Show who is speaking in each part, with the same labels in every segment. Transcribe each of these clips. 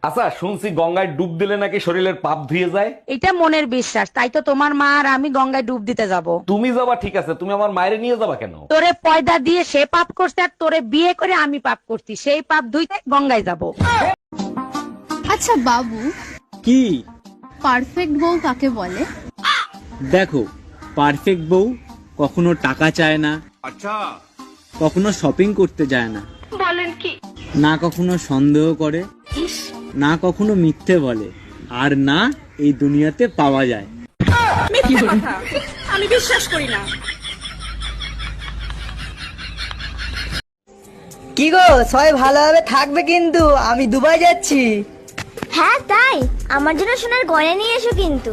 Speaker 1: আচ্ছা, শুনছি গঙ্গায় ডুব দিলে নাকি শরীরের পাপ ধুয়ে যায়।
Speaker 2: এটা মনের বিশ্বাস, তাই তো তোমার মা আর আমি গঙ্গায় ডুব দিতে যাব।
Speaker 1: তুমি যাবা ঠিক আছে, তুমি আমার মায়ের নিয়ে যাবা কেন?
Speaker 2: তোরে পয়দা দিয়ে সে পাপ করছে, আর তোরে বিয়ে করে আমি পাপ করছি, সেই পাপ ধুইতে গঙ্গায় যাব।
Speaker 3: আচ্ছা বাবু,
Speaker 4: কি?
Speaker 3: পারফেক্ট বউ কাকে বলে?
Speaker 4: দেখো, পারফেক্ট বউ কখনো টাকা চায় না, আচ্ছা, কখনো শপিং করতে যায় না,
Speaker 2: বলেন কি?
Speaker 4: না কখনো সন্দেহ করে, না কখনো মিথ্যে বলে, আর না এই দুনিয়াতে পাওয়া যায়।
Speaker 2: আমি বিশ্বাস করি না।
Speaker 5: কি গো, সবাই ভালোভাবে থাকবে কিন্তু, আমি দুবাই যাচ্ছি।
Speaker 6: হ্যাঁ তাই, আমার জন্য সোনার গয়না নিয়ে এসো কিন্তু।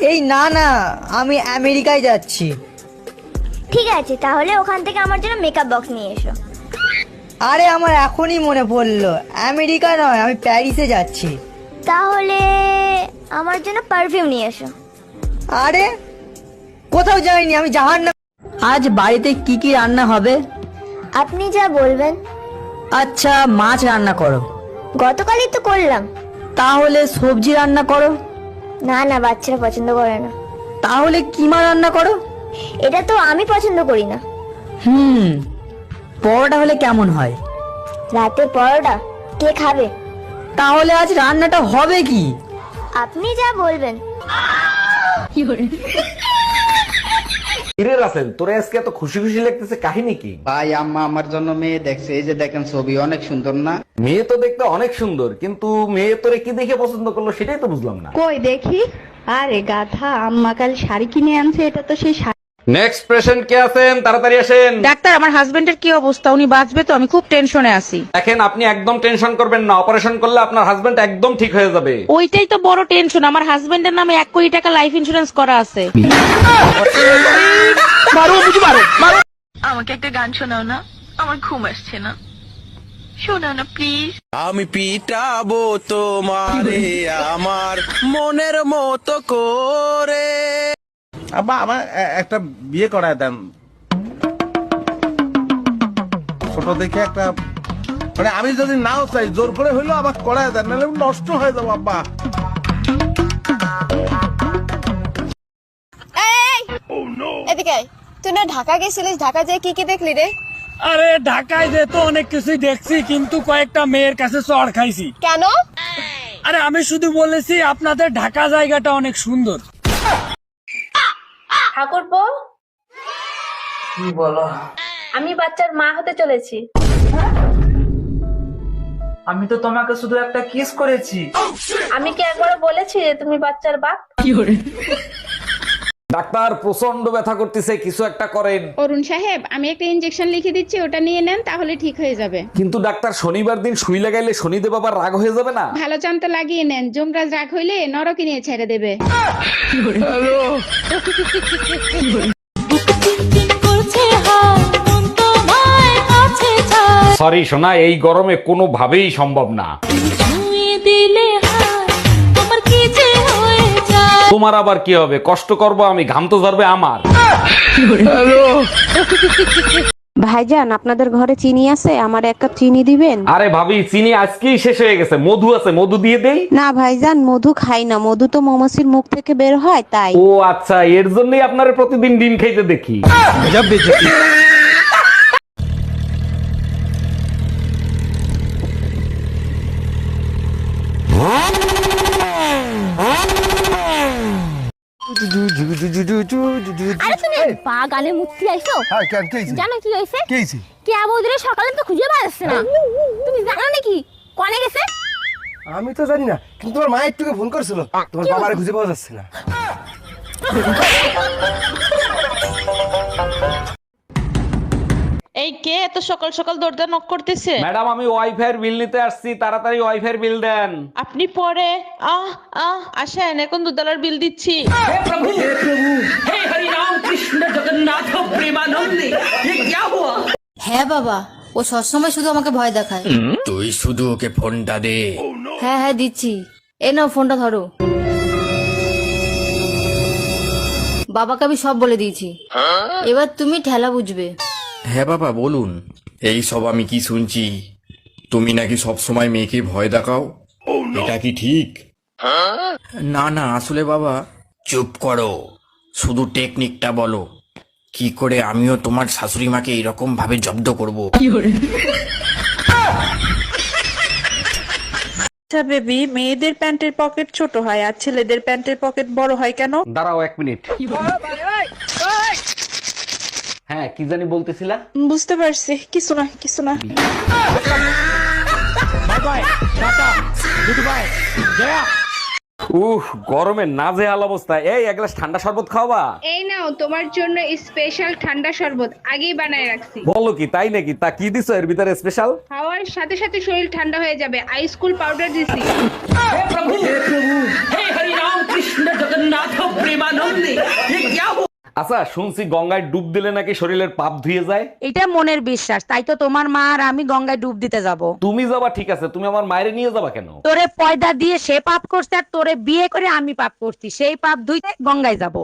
Speaker 5: এই না না, আমি আমেরিকায় যাচ্ছি।
Speaker 6: ঠিক আছে, তাহলে ওখান থেকে আমার জন্য মেকআপ বক্স নিয়ে এসো।
Speaker 5: আরে আমার এখনই মনে পড়লো, আমেরিকা নয়, আমি প্যারিসে যাচ্ছি।
Speaker 6: তাহলে আমার জন্য পারফিউম নিয়ে এসো।
Speaker 5: আরে কোথাও যাইনি, আমি জাহান্নাম। আজ বাড়িতে কি কি রান্না হবে?
Speaker 6: আপনি যা বলবেন।
Speaker 5: আচ্ছা, মাছ রান্না করো।
Speaker 6: গতকালই তো করলাম।
Speaker 5: তাহলে সবজি রান্না করো।
Speaker 6: না না, বাচ্চারা পছন্দ করে না।
Speaker 5: তাহলে কিমা রান্না করো।
Speaker 6: এটা তো আমি পছন্দ করি না।
Speaker 5: পরোটা হলে কেমন হয়?
Speaker 6: রাতে পরোটা কে খাবে?
Speaker 5: তাহলে আজ রান্নাটা হবে কি?
Speaker 6: আপনি যা বলবেন।
Speaker 1: কিরে রাসেল, তোরে আজকে এত খুশি খুশি লাগতেছে, কাহিনী কি?
Speaker 7: ভাই আম্মা আমার জন্য মেয়ে দেখছে, এই যে দেখেন ছবি অনেক সুন্দর না?
Speaker 1: মেয়ে তো দেখতে অনেক সুন্দর, কিন্তু মেয়ে তোরে কি দেখে পছন্দ করলো সেটাই তো বুঝলাম না।
Speaker 8: কই দেখি। আরে গাধা, আম্মা কাল শাড়ি কিনে আনছে, এটা তো সেই শাড়ি।
Speaker 1: নেক্সট পেশেন্ট কে আছেন? তাড়াতাড়ি আসেন।
Speaker 2: ডাক্তার, আমার হাজবেন্ডের কি অবস্থা? উনি বাঁচবে তো? আমি খুব টেনশনে আছি।
Speaker 1: দেখেন, আপনি একদম টেনশন করবেন না, অপারেশন করলে আপনার হাজবেন্ড একদম ঠিক হয়ে যাবে।
Speaker 2: ওইটাই তো বড় টেনশন, আমার হাজবেন্ডের নামে 1 কোটি টাকা লাইফ ইন্সুরেন্স করা আছে।
Speaker 9: আমাকে একটা গান শোনাও না, আমার ঘুম আসছে না, শোনাও না প্লিজ।
Speaker 10: আমি পিটাবো তোমারে আমার মনের মতো করে।
Speaker 11: আব্বা, আমার একটা বিয়ে করায় দেন, ছোট দেখে একটা, মানে আমি যদি নাও চাই জোর করে হইলো আমার করায় দেন, নাহলে আমি নষ্ট হয়ে যাবো আব্বা।
Speaker 3: এদিকে আয়। তুই না ঢাকা গেছিলিস, ঢাকা যেয়ে কি কি দেখলি রে?
Speaker 4: আরে ঢাকায় যে তো অনেক কিছুই দেখছি, কিন্তু কয়েকটা মেয়ের কাছে চড় খাইছি।
Speaker 3: কেন?
Speaker 4: আরে আমি শুধু বলেছি আপনাদের ঢাকা জায়গাটা অনেক সুন্দর।
Speaker 9: ঠাকুরপো,
Speaker 5: কি বলো?
Speaker 9: আমি বাচ্চার মা হতে চলেছি।
Speaker 5: আমি তো তোমাকে শুধু একটা কিস করেছি।
Speaker 9: আমি কি একবার বলেছি যে তুমি বাচ্চার বাপ?
Speaker 1: ডাক্তার, প্রচন্ড ব্যথা করতেছে, কিছু একটা করেন।
Speaker 8: অরুণ সাহেব, আমি একটা ইনজেকশন লিখে দিচ্ছি, ওটা নিয়ে নেন, তাহলে ঠিক হয়ে যাবে।
Speaker 1: কিন্তু ডাক্তার, শনিবার দিন সুই লাগাইলে শনিদেব আবার রাগ হয়ে যাবে না?
Speaker 8: ভালো চান তো লাগিয়ে নেন, যমরাজ রাগ হইলে নরকে নিয়ে ছেড়ে দেবে।
Speaker 1: সরি সোনা, এই গরমে কোনোভাবেই সম্ভব না। তোমার আবার কি হবে? কষ্ট করব আমি, ঘাম তো ঝরবে আমার।
Speaker 2: ভাইজান, আপনাদের ঘরে চিনি আছে? আমার 1 কাপ চিনি দিবেন?
Speaker 1: আরে ভাবি, চিনি আজকেই শেষ হয়ে গেছে, মধু আছে, মধু দিয়ে দেই।
Speaker 2: না ভাইজান, মধু খাই না, মধু তো মৌমাছির মুখ থেকে বের হয়, তাই।
Speaker 1: ও আচ্ছা, এর জন্যই আপনারা প্রতিদিন ডিম খাইতে দেখি।
Speaker 6: আরে তুমি বাগানে মুক্তি আইছো?
Speaker 11: হ্যাঁ, কেন কি হইছে?
Speaker 6: জানো কি হইছে?
Speaker 11: কি হইছে?
Speaker 6: কে আবুদের সকালে তো খুঁজে পাচ্ছে না। তুমি জানো নাকি কোনে গেছে?
Speaker 11: আমি তো জানি না, কিন্তু তোমার মা একটুকে ফোন করছিল, তোমার বাবারে খুঁজে পাওয়া যাচ্ছে না।
Speaker 9: এই কে এত সকাল সকাল দরজা নক করতেছে?
Speaker 1: ম্যাডাম, আমি ওয়াইফাই এর বিল নিতে আসছি, তাড়াতাড়ি ওয়াইফাই এর বিল দেন।
Speaker 9: আপনি পরে আসেন, এখন দুধালার বিল দিচ্ছি।
Speaker 3: হ্যাঁ বাবা, ও সবসময় শুধু আমাকে ভয় দেখায়।
Speaker 10: তুই শুধু ওকে ফোনটা দে।
Speaker 3: হ্যাঁ হ্যাঁ দিচ্ছি, এ নাও ফোনটা ধরো। বাবাকে আমি সব বলে দিয়েছি, এবার তুমি ঠেলা বুঝবে।
Speaker 10: হ্যাঁ বাবা বলুন। এই সব আমি কি শুনছি? তুমি নাকি সব সময় মেয়েকে ভয় দেখাও, এটা কি ঠিক? না না, আসলে বাবা। চুপ করো, শুধু টেকনিকটা বলো, কি করে আমিও তোমার শাশুড়ি মাকে এরকম ভাবে জব্দ করব।
Speaker 9: আচ্ছা বেবি, মেয়েদের প্যান্টের পকেট ছোট হয় আর ছেলেদের প্যান্টের পকেট বড় হয় কেন?
Speaker 1: দাঁড়াও 1 মিনিট। হ্যাঁ, কি জানি বলতেছিলা?
Speaker 9: বুঝতে পারছি, কিছু না কিছু না।
Speaker 1: গরমে নাজেহাল অবস্থা। এই এক গ্লাস ঠান্ডা শরবত খাওয়াবা?
Speaker 6: এই নাও তোমার জন্য স্পেশাল ঠান্ডা শরবত আগেই বানায় রাখছি।
Speaker 1: বলো কি, তাই নাকি? তা কি দিছো এর ভিতরে স্পেশাল?
Speaker 6: খাওয়ার সাথে সাথে শরীর ঠান্ডা হয়ে যাবে, আইস কুল পাউডার দিছি।
Speaker 1: আচ্ছা, শুনছি গঙ্গায় ডুব দিলে নাকি শরীরের পাপ ধুয়ে যায়।
Speaker 2: এটা মনের বিশ্বাস, তাই তো তোমার মা আর আমি গঙ্গায় ডুব দিতে যাব।
Speaker 1: তুমি যাবা ঠিক আছে, তুমি আমার মায়ের নিয়ে যাবা কেন?
Speaker 2: তোরে পয়দা দিয়ে সে পাপ করছে আর তোরে বিয়ে করে আমি পাপ করছি, সেই পাপ ধুইতে গঙ্গায় যাব।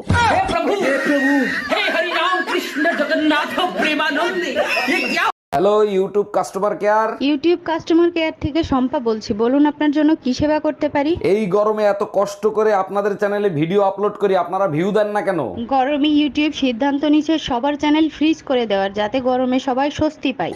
Speaker 1: Hello YouTube customer care.
Speaker 8: YouTube customer care থেকে শম্পা বলছি, বলুন আপনার জন্য কি সেবা করতে পারি?
Speaker 1: এই গরমে এত কষ্ট করে আপনাদের চ্যানেলে ভিডিও আপলোড করি, আপনারা ভিউ দেন না কেন?
Speaker 8: গরমে ইউটিউব সিদ্ধান্ত নিচ্ছে সবার চ্যানেল ফ্রিজ করে দেওয়ার, যাতে গরমে সবাই স্বস্তি পায়।